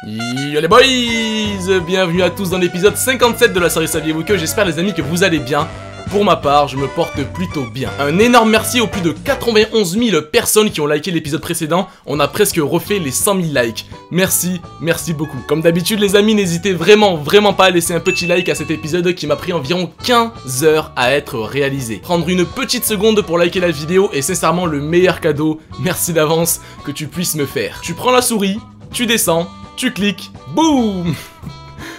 Yo les boys, bienvenue à tous dans l'épisode 57 de la série Saviez-vous que. J'espère les amis que vous allez bien. Pour ma part, je me porte plutôt bien. Un énorme merci aux plus de 91 000 personnes qui ont liké l'épisode précédent. On a presque refait les 100 000 likes. Merci beaucoup. Comme d'habitude les amis, n'hésitez vraiment pas à laisser un petit like à cet épisode qui m'a pris environ 15 heures à être réalisé. Prendre une petite seconde pour liker la vidéo est sincèrement le meilleur cadeau, merci d'avance, que tu puisses me faire. Tu prends la souris, tu descends, tu cliques, boum.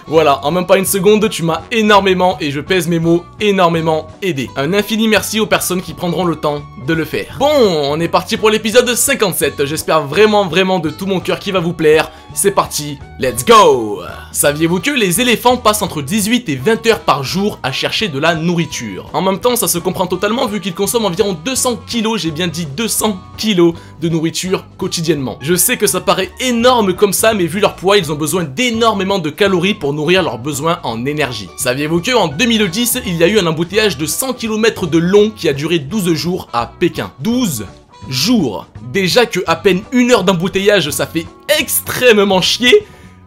Voilà, en même pas une seconde, tu m'as énormément, et je pèse mes mots, énormément aidé. Un infini merci aux personnes qui prendront le temps de le faire. Bon, on est parti pour l'épisode 57, j'espère vraiment de tout mon cœur qu'il va vous plaire. C'est parti, let's go! Saviez-vous que les éléphants passent entre 18 et 20 heures par jour à chercher de la nourriture? En même temps, ça se comprend totalement vu qu'ils consomment environ 200 kilos, j'ai bien dit 200 kilos de nourriture quotidiennement. Je sais que ça paraît énorme comme ça, mais vu leur poids, ils ont besoin d'énormément de calories pour nourrir leurs besoins en énergie. Saviez-vous que en 2010, il y a eu un embouteillage de 100 km de long qui a duré 12 jours à Pékin. 12 jours. Déjà que à peine une heure d'embouteillage, ça fait extrêmement chier.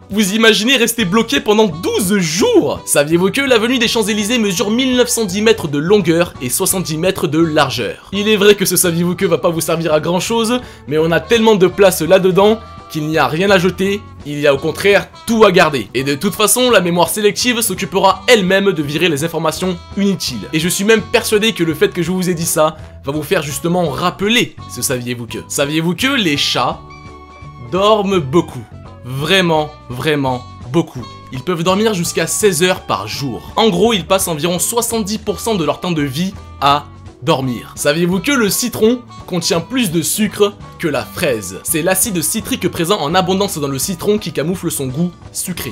Vous imaginez rester bloqué pendant 12 jours? Saviez-vous que l'avenue des Champs-Élysées mesure 1910 mètres de longueur et 70 mètres de largeur? Il est vrai que ce saviez-vous que va pas vous servir à grand chose, mais on a tellement de place là-dedans qu'il n'y a rien à jeter, il y a au contraire tout à garder. Et de toute façon, la mémoire sélective s'occupera elle-même de virer les informations inutiles. Et je suis même persuadé que le fait que je vous ai dit ça va vous faire justement rappeler ce saviez-vous que. Saviez-vous que les chats dorment beaucoup? Vraiment beaucoup. Ils peuvent dormir jusqu'à 16 heures par jour. En gros, ils passent environ 70% de leur temps de vie à dormir. Saviez-vous que le citron contient plus de sucre que la fraise? C'est l'acide citrique présent en abondance dans le citron qui camoufle son goût sucré.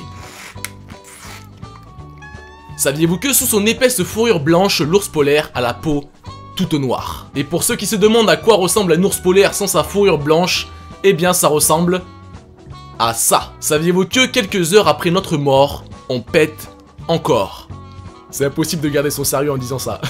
Saviez-vous que sous son épaisse fourrure blanche, l'ours polaire a la peau toute noire? Et pour ceux qui se demandent à quoi ressemble un ours polaire sans sa fourrure blanche, eh bien ça ressemble à ça. Saviez-vous que quelques heures après notre mort, on pète encore? C'est impossible de garder son sérieux en disant ça.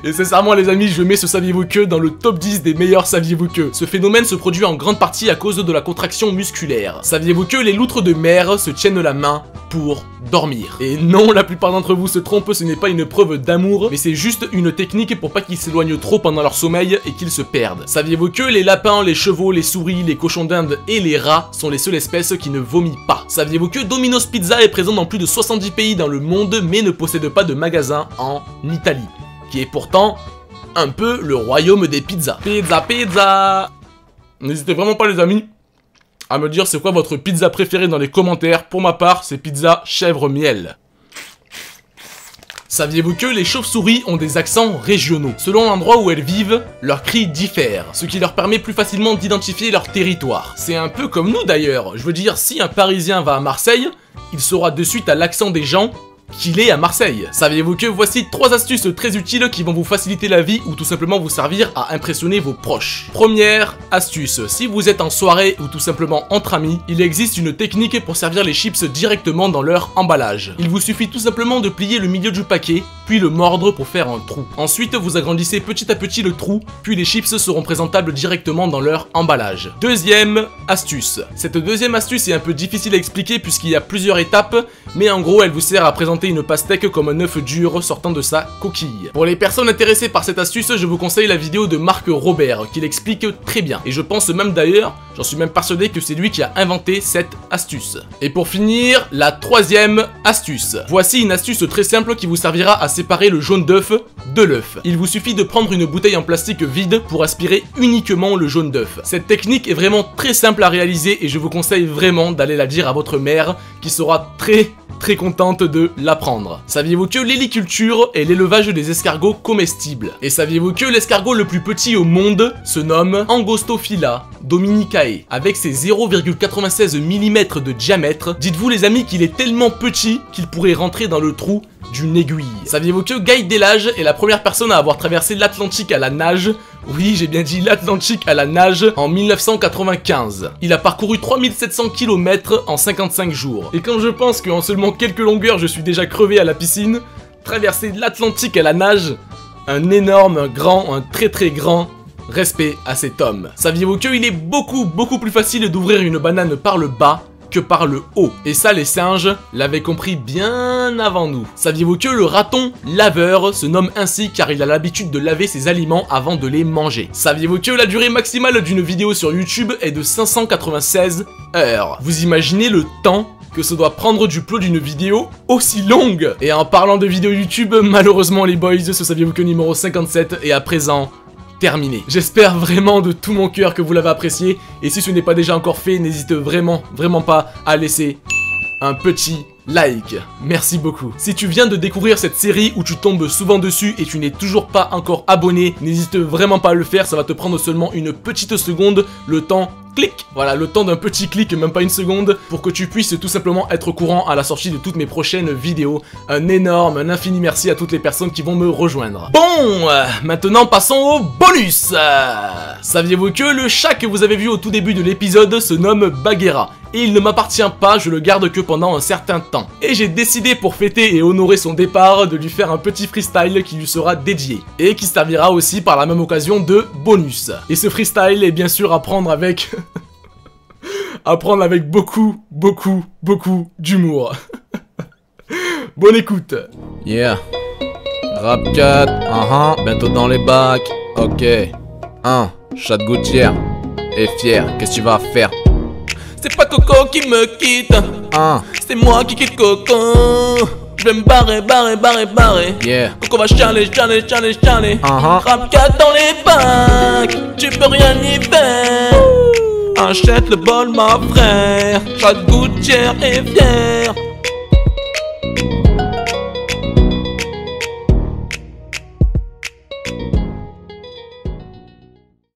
Et sincèrement les amis, je mets ce saviez-vous que dans le top 10 des meilleurs saviez-vous que. Ce phénomène se produit en grande partie à cause de la contraction musculaire. Saviez-vous que les loutres de mer se tiennent la main pour dormir? Et non, la plupart d'entre vous se trompent, ce n'est pas une preuve d'amour, mais c'est juste une technique pour pas qu'ils s'éloignent trop pendant leur sommeil et qu'ils se perdent. Saviez-vous que les lapins, les chevaux, les souris, les cochons d'Inde et les rats sont les seules espèces qui ne vomissent pas? Saviez-vous que Domino's Pizza est présent dans plus de 70 pays dans le monde, mais ne possède pas de magasin en Italie, qui est pourtant un peu le royaume des pizzas. Pizza. N'hésitez vraiment pas les amis à me dire c'est quoi votre pizza préférée dans les commentaires. Pour ma part, c'est pizza chèvre-miel. Saviez-vous que les chauves-souris ont des accents régionaux? Selon l'endroit où elles vivent, leurs cris diffèrent, ce qui leur permet plus facilement d'identifier leur territoire. C'est un peu comme nous d'ailleurs. Je veux dire, si un Parisien va à Marseille, il saura de suite à l'accent des gens qu'il est à Marseille. Saviez-vous que voici 3 astuces très utiles qui vont vous faciliter la vie ou tout simplement vous servir à impressionner vos proches. Première astuce, si vous êtes en soirée ou tout simplement entre amis, il existe une technique pour servir les chips directement dans leur emballage. Il vous suffit tout simplement de plier le milieu du paquet, puis le mordre pour faire un trou. Ensuite, vous agrandissez petit à petit le trou, puis les chips seront présentables directement dans leur emballage. Deuxième astuce. Cette deuxième astuce est un peu difficile à expliquer puisqu'il y a plusieurs étapes, mais en gros elle vous sert à présenter une pastèque comme un œuf dur sortant de sa coquille. Pour les personnes intéressées par cette astuce, je vous conseille la vidéo de Marc Robert qui l'explique très bien. Et je pense même d'ailleurs, j'en suis même persuadé que c'est lui qui a inventé cette astuce. Et pour finir, la troisième astuce. Voici une astuce très simple qui vous servira à séparer le jaune d'œuf de l'œuf. Il vous suffit de prendre une bouteille en plastique vide pour aspirer uniquement le jaune d'œuf. Cette technique est vraiment très simple à réaliser et je vous conseille vraiment d'aller la dire à votre mère qui sera très contente de l'apprendre. Saviez-vous que l'héliculture est l'élevage des escargots comestibles? Et saviez-vous que l'escargot le plus petit au monde se nomme Angostophila dominicae? Avec ses 0,96 mm de diamètre, dites-vous les amis qu'il est tellement petit qu'il pourrait rentrer dans le trou d'une aiguille. Saviez-vous que Guy Delage est la première personne à avoir traversé l'Atlantique à la nage? Oui, j'ai bien dit l'Atlantique à la nage en 1995. Il a parcouru 3700 km en 55 jours. Et quand je pense qu'en seulement quelques longueurs je suis déjà crevé à la piscine, traverser l'Atlantique à la nage, un énorme, un grand, un très grand respect à cet homme. Saviez-vous qu'il est beaucoup plus facile d'ouvrir une banane par le bas que par le haut? Et ça, les singes l'avaient compris bien avant nous. Saviez-vous que le raton laveur se nomme ainsi car il a l'habitude de laver ses aliments avant de les manger? Saviez-vous que la durée maximale d'une vidéo sur YouTube est de 596 heures? Vous imaginez le temps que ça doit prendre du plot d'une vidéo aussi longue? Et en parlant de vidéos YouTube, malheureusement les boys, ce saviez-vous que numéro 57 est à présent terminé. J'espère vraiment de tout mon cœur que vous l'avez apprécié, et si ce n'est pas déjà encore fait, n'hésitez vraiment pas à laisser un petit like. Merci beaucoup. Si tu viens de découvrir cette série où tu tombes souvent dessus et tu n'es toujours pas encore abonné, n'hésite vraiment pas à le faire, ça va te prendre seulement une petite seconde, le temps clic, voilà, le temps d'un petit clic, même pas une seconde, pour que tu puisses tout simplement être au courant à la sortie de toutes mes prochaines vidéos. Un infini merci à toutes les personnes qui vont me rejoindre. Bon, maintenant passons au bonus. Saviez-vous que le chat que vous avez vu au tout début de l'épisode se nomme Bagheera? Et il ne m'appartient pas, je le garde que pendant un certain temps. Et j'ai décidé pour fêter et honorer son départ de lui faire un petit freestyle qui lui sera dédié. Et qui servira aussi par la même occasion de bonus. Et ce freestyle est bien sûr à prendre avec... à prendre avec beaucoup d'humour. Bonne écoute. Yeah. Rap 4, bientôt dans les bacs. Ok. 1. Chat de gouttière. Et fier, qu'est-ce que tu vas faire? C'est pas Coco qui me quitte, c'est moi qui quitte Coco. Je vais me barrer. Yeah. Coco va chialer. Rap 4 dans les bacs, tu peux rien y faire. Achète le bol, ma frère. Chat de gouttière est fier.